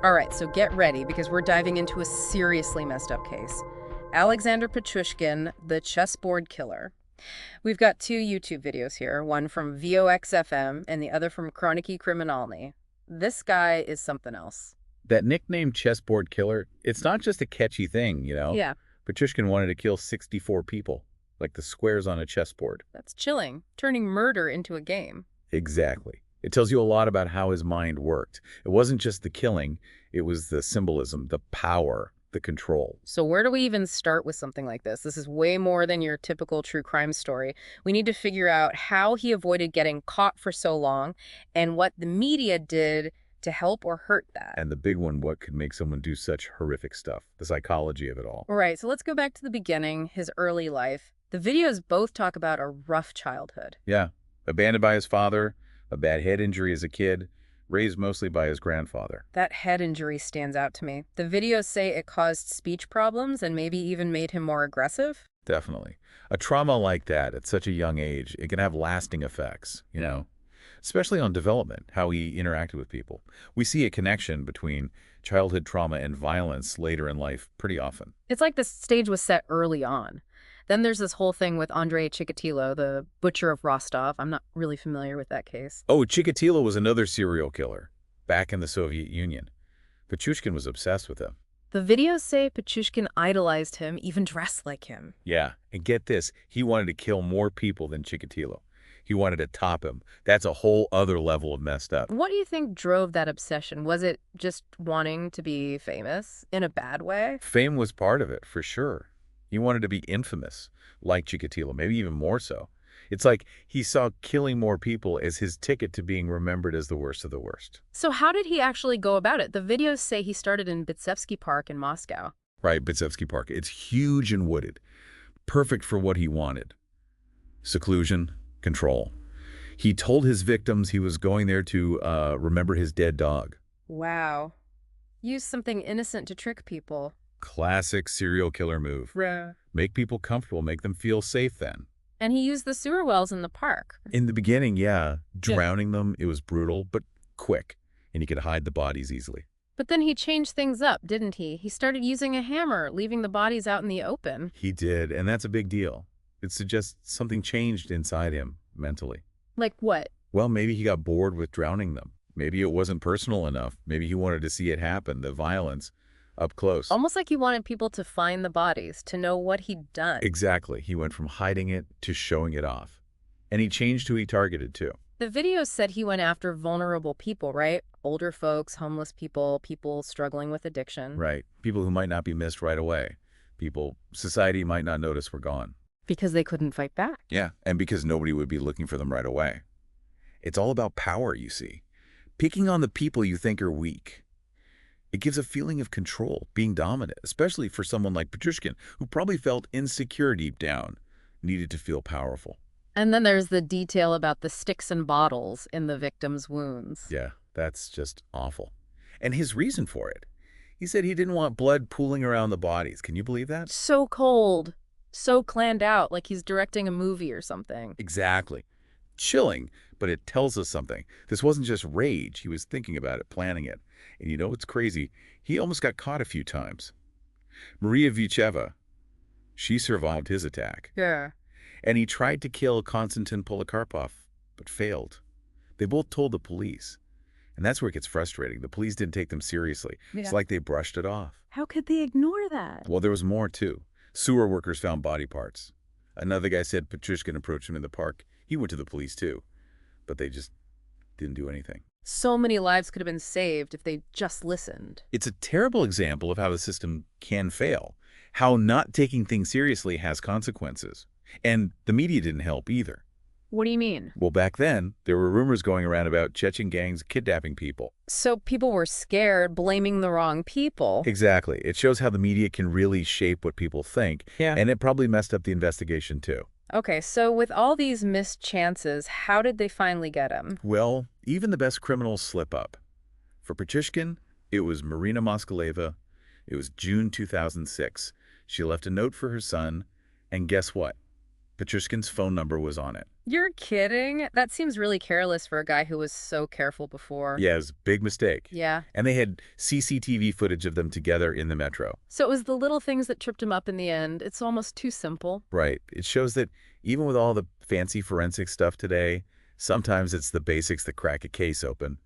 All right, so get ready because we're diving into a seriously messed up case. Aleksandr Pichushkin, the Chessboard Killer. We've got two YouTube videos here, one from VOXFM and the other from Kroniki Kryminalny. This guy is something else. That nickname Chessboard Killer, it's not just a catchy thing, Yeah, Pichushkin wanted to kill 64 people, like the squares on a chessboard. that's chilling, turning murder into a game. Exactly. It tells you a lot about how his mind worked. It wasn't just the killing, it was the symbolism, the power, the control. So where do we even start with something like this? This is way more than your typical true crime story. We need to figure out how he avoided getting caught for so long and what the media did to help or hurt that. And the big one, what could make someone do such horrific stuff? The psychology of it all. All right, so let's go back to the beginning, his early life. The videos both talk about a rough childhood. Yeah. Abandoned by his father, a bad head injury as a kid, raised mostly by his grandfather. That head injury stands out to me. The videos say it caused speech problems and maybe even made him more aggressive. Definitely. A trauma like that at such a young age, it can have lasting effects, especially on development, how he interacted with people. We see a connection between childhood trauma and violence later in life pretty often. It's like the stage was set early on. Then there's this whole thing with Andrei Chikatilo, the butcher of Rostov. I'm not really familiar with that case. Oh, Chikatilo was another serial killer back in the Soviet Union. Pichushkin was obsessed with him. The videos say Pichushkin idolized him, even dressed like him. Yeah, and get this, he wanted to kill more people than Chikatilo. He wanted to top him. That's a whole other level of messed up. What do you think drove that obsession? Was it just wanting to be famous in a bad way? Fame was part of it, for sure. He wanted to be infamous, like Chikatilo, maybe even more so. It's like he saw killing more people as his ticket to being remembered as the worst of the worst. So how did he actually go about it? The videos say he started in Bitsevsky Park in Moscow. Right, Bitsevsky Park. It's huge and wooded. Perfect for what he wanted. Seclusion, control. He told his victims he was going there to remember his dead dog. Wow. Use something innocent to trick people. Classic serial killer move. Make people comfortable, make them feel safe then. And he used the sewer wells in the park. In the beginning, yeah, drowning them, it was brutal, but quick, and he could hide the bodies easily. But then he changed things up, didn't he? He started using a hammer, leaving the bodies out in the open. He did, and that's a big deal. It suggests something changed inside him mentally. Like what? Well, maybe he got bored with drowning them. Maybe it wasn't personal enough. Maybe he wanted to see it happen, the violence, up close. Almost like he wanted people to find the bodies, to know what he'd done. Exactly. He went from hiding it to showing it off. And he changed who he targeted, too. The videos said he went after vulnerable people, right? Older folks, homeless people, people struggling with addiction. Right. People who might not be missed right away. People society might not notice were gone. Because they couldn't fight back. Yeah, and because nobody would be looking for them right away. It's all about power, you see. Picking on the people you think are weak. It gives a feeling of control, being dominant, especially for someone like Pichushkin, who probably felt insecure deep down, needed to feel powerful. And then there's the detail about the sticks and bottles in the victim's wounds. Yeah, that's just awful. And his reason for it. He said he didn't want blood pooling around the bodies. Can you believe that? So cold. So planned out, like he's directing a movie or something. Exactly. Chilling, but it tells us something. This wasn't just rage. He was thinking about it, planning it. And you know what's crazy? He almost got caught a few times. Maria Vicheva, she survived his attack. Yeah. And he tried to kill Konstantin Polikarpov, but failed. They both told the police. And that's where it gets frustrating. The police didn't take them seriously. Yeah. It's like they brushed it off. How could they ignore that? Well, there was more, too. Sewer workers found body parts. Another guy said Pichushkin approached him in the park. He went to the police, too. But they just didn't do anything. So many lives could have been saved if they just listened. It's a terrible example of how the system can fail, how not taking things seriously has consequences. And the media didn't help either. What do you mean? Well, back then, there were rumors going around about Chechen gangs kidnapping people. So people were scared, blaming the wrong people. Exactly. It shows how the media can really shape what people think. Yeah. And it probably messed up the investigation, too. Okay, so with all these missed chances, how did they finally get him? Well, even the best criminals slip up. For Pichushkin, it was Marina Moskaleva. It was June 2006. She left a note for her son, and guess what? Pichushkin's phone number was on it. You're kidding? That seems really careless for a guy who was so careful before. Yeah, it was a big mistake. Yeah. And they had CCTV footage of them together in the metro. So it was the little things that tripped him up in the end. It's almost too simple. Right. It shows that even with all the fancy forensic stuff today, sometimes it's the basics that crack a case open.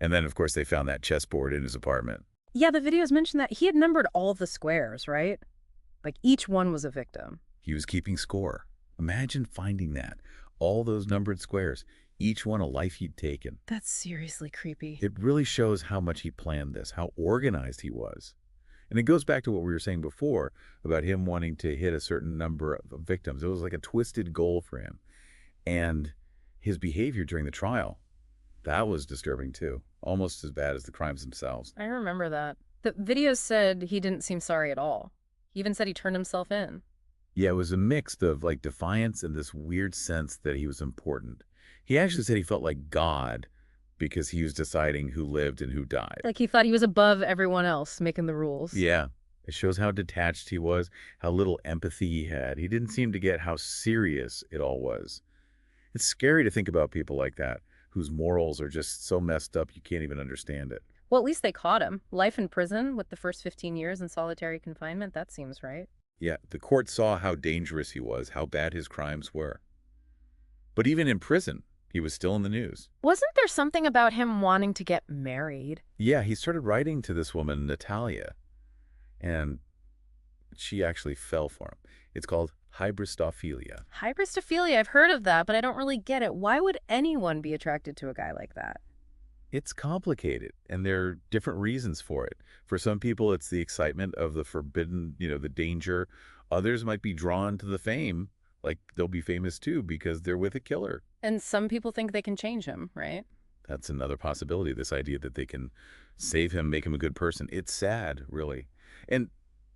And then, of course, they found that chessboard in his apartment. Yeah, the videos mentioned that he had numbered all of the squares, right? Like each one was a victim. He was keeping score. Imagine finding that. All those numbered squares, each one a life he'd taken. That's seriously creepy. It really shows how much he planned this, how organized he was. And it goes back to what we were saying before about him wanting to hit a certain number of victims. It was like a twisted goal for him. And his behavior during the trial, that was disturbing too. Almost as bad as the crimes themselves. I remember that. The videos said he didn't seem sorry at all. He even said he turned himself in. Yeah, it was a mix of like defiance and this weird sense that he was important. He actually said he felt like God because he was deciding who lived and who died. Like he thought he was above everyone else, making the rules. Yeah, it shows how detached he was, how little empathy he had. He didn't seem to get how serious it all was. It's scary to think about people like that, whose morals are just so messed up you can't even understand it. Well, at least they caught him. Life in prison with the first 15 years in solitary confinement, that seems right. Yeah, the court saw how dangerous he was, how bad his crimes were. But even in prison, he was still in the news. Wasn't there something about him wanting to get married? Yeah, he started writing to this woman, Natalia, and she actually fell for him. It's called hybristophilia. Hybristophilia, I've heard of that, but I don't really get it. Why would anyone be attracted to a guy like that? It's complicated, and there are different reasons for it. For some people, it's the excitement of the forbidden, the danger. Others might be drawn to the fame, like they'll be famous too because they're with a killer. And some people think they can change him, right? That's another possibility, this idea that they can save him, make him a good person. It's sad, really. And,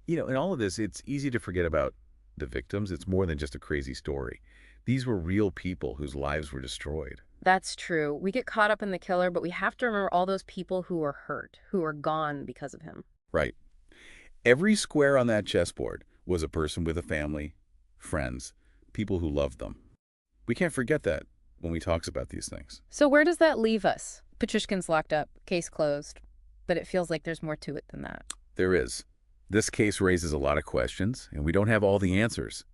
in all of this, it's easy to forget about the victims. It's more than just a crazy story. These were real people whose lives were destroyed. That's true. We get caught up in the killer, but we have to remember all those people who were hurt, who were gone because of him. Right. Every square on that chessboard was a person with a family, friends, people who loved them. We can't forget that when we talk about these things. So where does that leave us? Pichushkin's locked up, case closed, but it feels like there's more to it than that. There is. This case raises a lot of questions, and we don't have all the answers.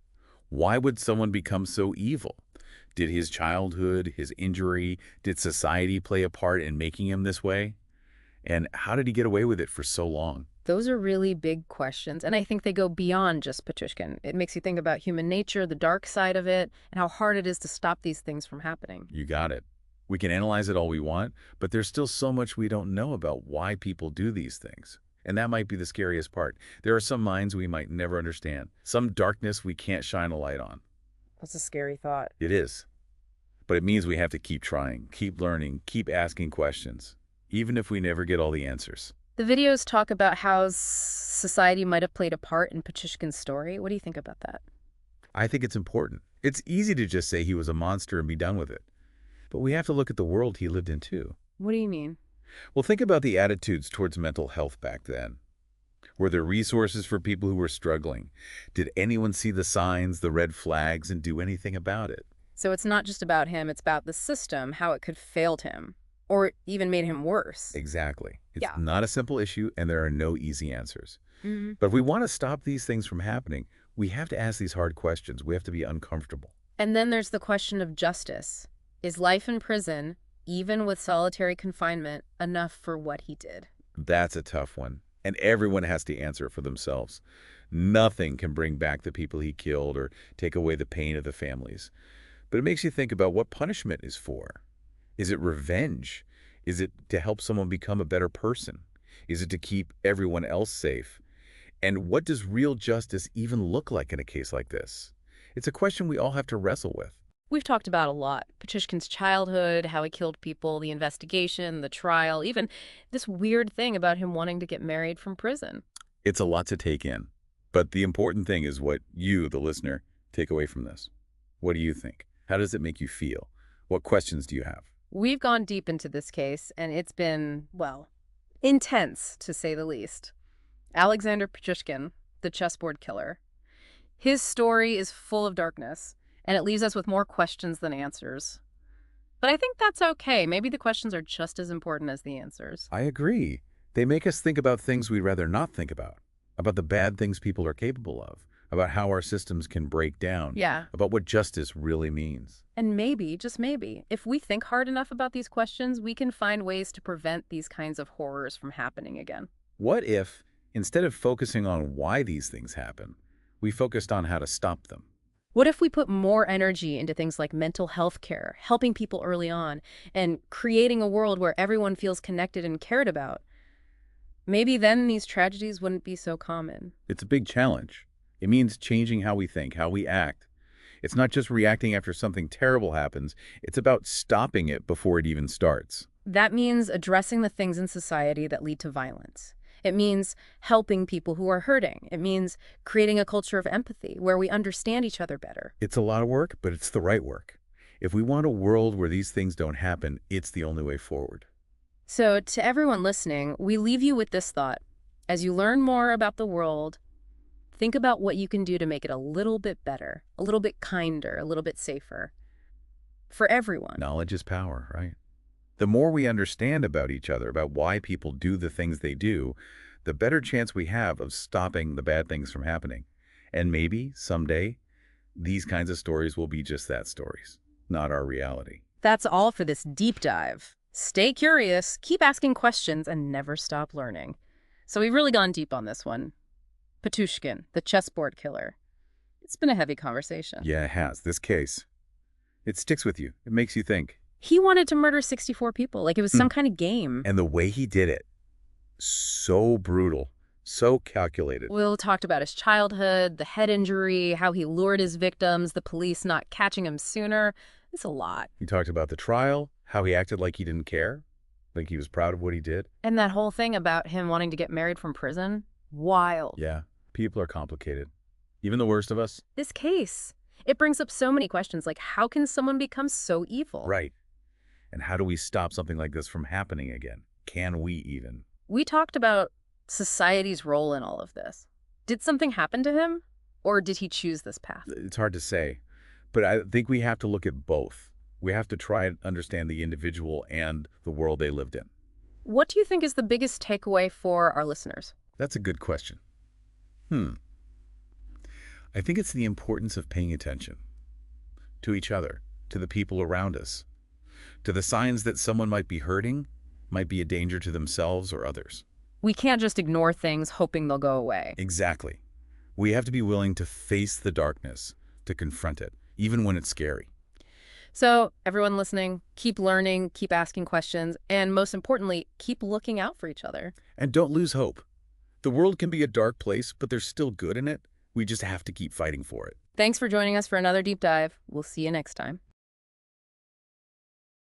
Why would someone become so evil? Did his childhood, his injury, did society play a part in making him this way? And how did he get away with it for so long? Those are really big questions, and I think they go beyond just Pichushkin. It makes you think about human nature, the dark side of it, and how hard it is to stop these things from happening. You got it. We can analyze it all we want, but there's still so much we don't know about why people do these things. And that might be the scariest part. There are some minds we might never understand, some darkness we can't shine a light on. That's a scary thought. It is. But it means we have to keep trying, keep learning, keep asking questions, even if we never get all the answers. The videos talk about how society might have played a part in Pichushkin's story. What do you think about that? I think it's important. It's easy to just say he was a monster and be done with it. But we have to look at the world he lived in too. What do you mean? Well, think about the attitudes towards mental health back then. Were there resources for people who were struggling? Did anyone see the signs, the red flags, and do anything about it? So it's not just about him, it's about the system, how it could failed him, or even made him worse. Exactly. It's Yeah. not a simple issue, and there are no easy answers. Mm-hmm. But if we want to stop these things from happening, we have to ask these hard questions. We have to be uncomfortable. And then there's the question of justice. Is life in prison, even with solitary confinement, enough for what he did? That's a tough one, and everyone has to answer it for themselves. Nothing can bring back the people he killed or take away the pain of the families. But it makes you think about what punishment is for. Is it revenge? Is it to help someone become a better person? Is it to keep everyone else safe? And what does real justice even look like in a case like this? It's a question we all have to wrestle with. We've talked about a lot. Pichushkin's childhood, how he killed people, the investigation, the trial, even this weird thing about him wanting to get married from prison. It's a lot to take in. But the important thing is what you, the listener, take away from this. What do you think? How does it make you feel? What questions do you have? We've gone deep into this case, and it's been, well, intense, to say the least. Aleksandr Pichushkin, the chessboard killer. His story is full of darkness, and it leaves us with more questions than answers. But I think that's okay. Maybe the questions are just as important as the answers. I agree. They make us think about things we'd rather not think about the bad things people are capable of, about how our systems can break down, Yeah. about what justice really means. And maybe, just maybe, if we think hard enough about these questions, we can find ways to prevent these kinds of horrors from happening again. What if, instead of focusing on why these things happen, we focused on how to stop them? What if we put more energy into things like mental health care, helping people early on, and creating a world where everyone feels connected and cared about? Maybe then these tragedies wouldn't be so common. It's a big challenge. It means changing how we think, how we act. It's not just reacting after something terrible happens. It's about stopping it before it even starts. That means addressing the things in society that lead to violence. It means helping people who are hurting. It means creating a culture of empathy where we understand each other better. It's a lot of work, but it's the right work. If we want a world where these things don't happen, it's the only way forward. So, to everyone listening, we leave you with this thought. As you learn more about the world, think about what you can do to make it a little bit better, a little bit kinder, a little bit safer. For everyone. Knowledge is power, right? The more we understand about each other, about why people do the things they do, the better chance we have of stopping the bad things from happening. And maybe, someday, these kinds of stories will be just that, stories, not our reality. That's all for this deep dive. Stay curious, keep asking questions, and never stop learning. So we've really gone deep on this one. Pichushkin, the chessboard killer. It's been a heavy conversation. Yeah, it has. This case, it sticks with you. It makes you think. He wanted to murder 64 people, like it was some kind of game. And the way he did it, so brutal, so calculated. Will talked about his childhood, the head injury, how he lured his victims, the police not catching him sooner. It's a lot. He talked about the trial, how he acted like he didn't care, like he was proud of what he did. And that whole thing about him wanting to get married from prison. Wild. Yeah, people are complicated. Even the worst of us. This case, it brings up so many questions, like how can someone become so evil? Right. And how do we stop something like this from happening again? Can we even? We talked about society's role in all of this. Did something happen to him, or did he choose this path? It's hard to say, but I think we have to look at both. We have to try and understand the individual and the world they lived in. What do you think is the biggest takeaway for our listeners? That's a good question. I think it's the importance of paying attention to each other, to the people around us, to the signs that someone might be hurting, might be a danger to themselves or others. We can't just ignore things hoping they'll go away. Exactly. We have to be willing to face the darkness, to confront it, even when it's scary. So, everyone listening, keep learning, keep asking questions, and most importantly, keep looking out for each other. And don't lose hope. The world can be a dark place, but there's still good in it. We just have to keep fighting for it. Thanks for joining us for another deep dive. We'll see you next time.